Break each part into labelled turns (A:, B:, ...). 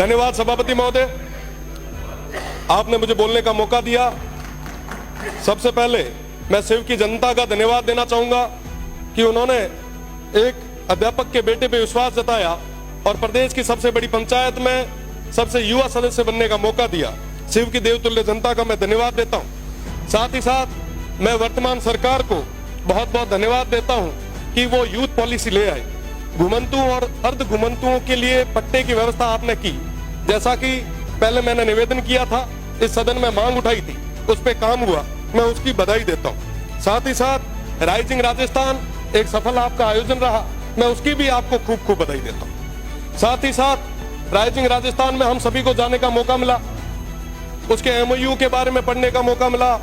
A: धन्यवाद सभापति महोदय, आपने मुझे बोलने का मौका दिया। सबसे पहले मैं शिव की जनता का धन्यवाद देना चाहूंगा कि उन्होंने एक अध्यापक के बेटे पे विश्वास जताया और प्रदेश की सबसे बड़ी पंचायत में सबसे युवा सदस्य बनने का मौका दिया। शिव की देवतुल्य जनता का मैं धन्यवाद देता हूं। साथ ही साथ मैं वर्तमान सरकार को बहुत बहुत धन्यवाद देता हूं कि वो यूथ पॉलिसी ले आए। घुमंतुओं और अर्ध घुमंतुओं के लिए पट्टे की व्यवस्था आपने की, जैसा कि पहले मैंने निवेदन किया था, इस सदन में मांग उठाई थी, उस पर काम हुआ, मैं उसकी बधाई देता हूं। साथ ही साथ राइजिंग राजस्थान एक सफल आपका आयोजन रहा, मैं उसकी भी आपको खूब खूब बधाई देता हूं। साथ ही साथ राइजिंग राजस्थान में हम सभी को जाने का मौका मिला, उसके एमओयू के बारे में पढ़ने का मौका मिला।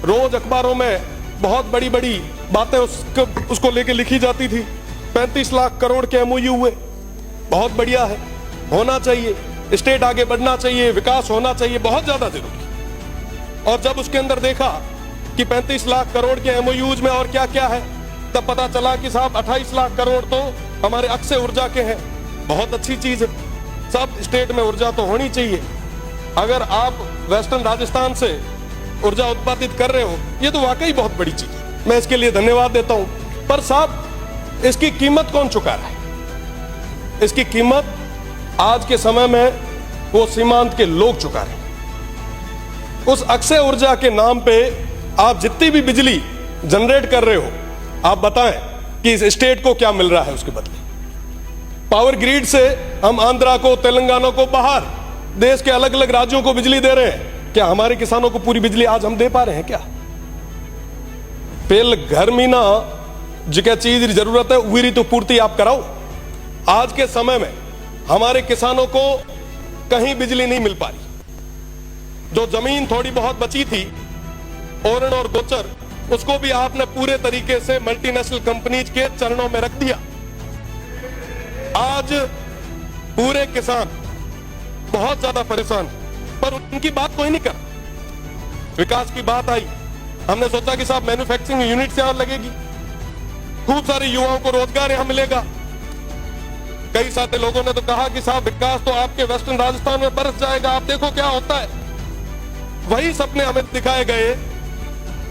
A: रोज अखबारों में बहुत बड़ी बड़ी बातें उसको लेके लिखी जाती थी। 35 लाख करोड़ के एमओयू हुए, बहुत बढ़िया है, होना चाहिए, स्टेट आगे बढ़ना चाहिए, विकास होना चाहिए, बहुत ज्यादा जरूरी। और जब उसके अंदर देखा कि 35 लाख करोड़ के एमओयूज में और क्या क्या है, तब पता चला कि साहब 28 लाख करोड़ तो हमारे अक्षय ऊर्जा के हैं। बहुत अच्छी चीज है, सब स्टेट में ऊर्जा तो होनी चाहिए। अगर आप वेस्टर्न राजस्थान से ऊर्जा उत्पादित कर रहे हो, ये तो वाकई बहुत बड़ी चीज है, मैं इसके लिए धन्यवाद देता हूं। पर साहब इसकी कीमत कौन चुका रहा है? इसकी कीमत आज के समय में वो सीमांत के लोग चुका रहे हैं। उस अक्षय ऊर्जा के नाम पे आप जितनी भी बिजली जनरेट कर रहे हो, आप बताएं कि इस स्टेट को क्या मिल रहा है उसके बदले। पावर ग्रिड से हम आंध्रा को, तेलंगाना को, बाहर देश के अलग अलग राज्यों को बिजली दे रहे हैं। क्या हमारे किसानों को पूरी बिजली आज हम दे पा रहे हैं क्या? पेल घर में ना जिका चीज जरूरत है उरी तो पूर्ति आप कराओ। आज के समय में हमारे किसानों को कहीं बिजली नहीं मिल पा रही। जो जमीन थोड़ी बहुत बची थी, ओरण और गोचर, उसको भी आपने पूरे तरीके से मल्टीनेशनल कंपनीज के चरणों में रख दिया। आज पूरे किसान बहुत ज्यादा परेशान, पर उनकी बात कोई नहीं कर। विकास की बात आई, हमने सोचा कि साहब मैन्युफैक्चरिंग यूनिट यहां लगेगी, खूब सारे युवाओं को रोजगार यहां मिलेगा। कई सारे लोगों ने तो कहा कि साहब विकास तो आपके वेस्टर्न राजस्थान में बरस जाएगा, आप देखो क्या होता है। वही सपने हमें दिखाए गए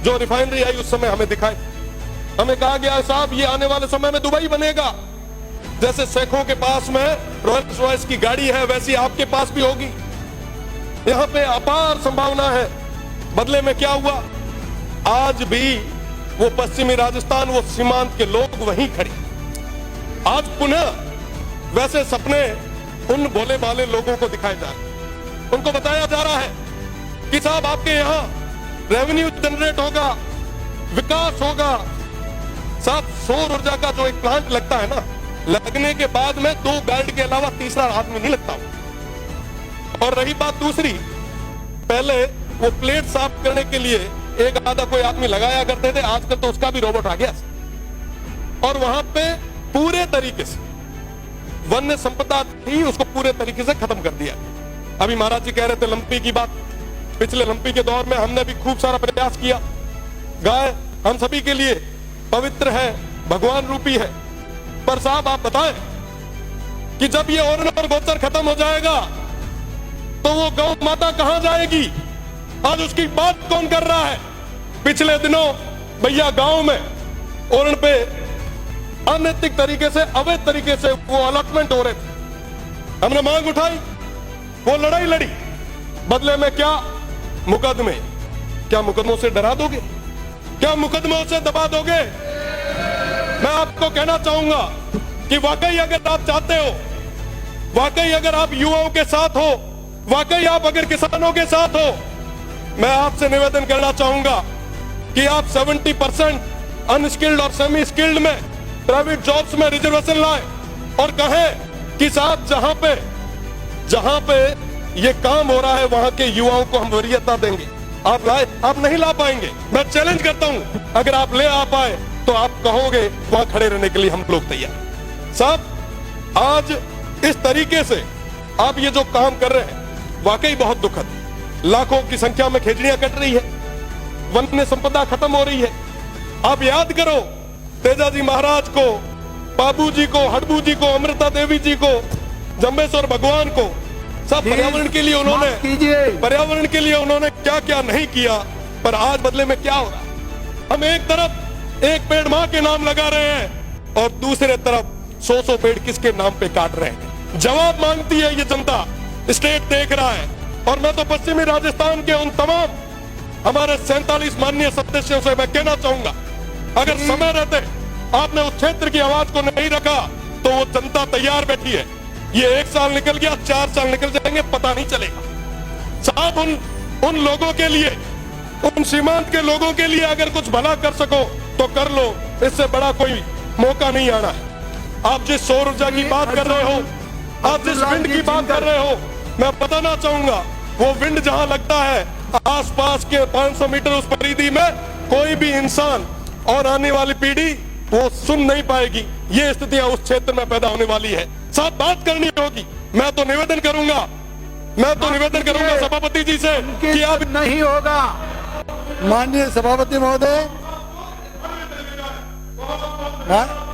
A: जो रिफाइनरी आई उस समय हमें दिखाए। हमें कहा गया साहब ये आने वाले समय में दुबई बनेगा, जैसे शेखों के पास में रोल्स रॉयस की गाड़ी है वैसी आपके पास भी होगी। यहां पे अपार संभावना है। बदले में क्या हुआ? आज भी वो पश्चिमी राजस्थान, वो सीमांत के लोग वहीं खड़े। आज पुनः वैसे सपने उन भोले भाले लोगों को दिखाए जा रहे, उनको बताया जा रहा है कि साहब आपके यहां रेवेन्यू जनरेट होगा, विकास होगा। साहब सौर ऊर्जा का जो एक प्लांट लगता है ना, लगने के बाद में 2 गार्ड के अलावा तीसरा आदमी नहीं लगता। और रही बात दूसरी, पहले वो प्लेट साफ करने के लिए एक आधा कोई आदमी लगाया करते थे, आजकल तो उसका भी रोबोट आ गया। और वहां पे पूरे तरीके से वन्य संपदा थी, उसको पूरे तरीके से खत्म कर दिया। अभी महाराज जी कह रहे थे लंपी की बात, पिछले लंपी के दौर में हमने भी खूब सारा प्रयास किया। गाय हम सभी के लिए पवित्र है, भगवान रूपी है। पर साहब आप बताएं कि जब ये ओरण और गोचर खत्म हो जाएगा तो वो गौ माता कहां जाएगी? आज उसकी बात कौन कर रहा है? पिछले दिनों भैया गांव में ओरण पे अनैतिक तरीके से, अवैध तरीके से वो अलॉटमेंट हो रहे थे। हमने मांग उठाई, वो लड़ाई लड़ी, बदले में क्या? मुकदमे। क्या मुकदमों से डरा दोगे? क्या मुकदमों से दबा दोगे? मैं आपको कहना चाहूंगा कि वाकई अगर आप चाहते हो, वाकई अगर आप युवाओं के साथ हो, वाकई आप अगर किसानों के साथ हो, मैं आपसे निवेदन करना चाहूंगा कि आप 70% अनस्किल्ड और सेमी स्किल्ड में प्राइवेट जॉब्स में रिजर्वेशन लाए और कहें कि साहब जहां पे ये काम हो रहा है वहां के युवाओं को हम वरीयता देंगे। आप लाए? आप नहीं ला पाएंगे। मैं चैलेंज करता हूं, अगर आप ले आ पाए तो आप कहोगे वहां खड़े रहने के लिए हम लोग तैयार। साहब आज इस तरीके से आप ये जो काम कर रहे हैं वाकई बहुत दुखद है। लाखों की संख्या में खेजड़ियां कट रही है, वन्य संपदा खत्म हो रही है। आप याद करो तेजाजी महाराज को, बाबू जी को, हडबू जी को, अमृता देवी जी को, जंबेश्वर भगवान को, सब पर्यावरण के लिए उन्होंने
B: कीजिए।
A: पर्यावरण के लिए उन्होंने क्या क्या नहीं किया, पर आज बदले में क्या हो रहा है? हम एक तरफ एक पेड़ मां के नाम लगा रहे हैं और दूसरे तरफ 100 पेड़ किसके नाम पे काट रहे हैं। जवाब मांगती है ये जनता, स्टेट देख रहा है। और मैं तो पश्चिमी राजस्थान के उन तमाम हमारे 47 माननीय सदस्यों से मैं कहना चाहूंगा, अगर समय रहते आपने उस क्षेत्र की आवाज को नहीं रखा तो वो जनता तैयार बैठी है। ये 1 साल निकल गया, 4 साल निकल जाएंगे, पता नहीं चलेगा। साहब उन लोगों के लिए, उन सीमांत के लोगों के लिए अगर कुछ भला कर सको तो कर लो, इससे बड़ा कोई मौका नहीं आना है। आप जिस सौर ऊर्जा की बात कर रहे हो, आप जिस विंड की बात कर रहे हो, मैं बताना चाहूंगा वो विंड जहां लगता है आसपास के 500 मीटर उस परिधि में कोई भी इंसान और आने वाली पीढ़ी वो सुन नहीं पाएगी। ये स्थितियां उस क्षेत्र में पैदा होने वाली है। साथ बात करनी होगी। मैं तो निवेदन करूंगा सभापति जी से कि आप
B: नहीं होगा।
C: माननीय सभापति महोदय, हाँ?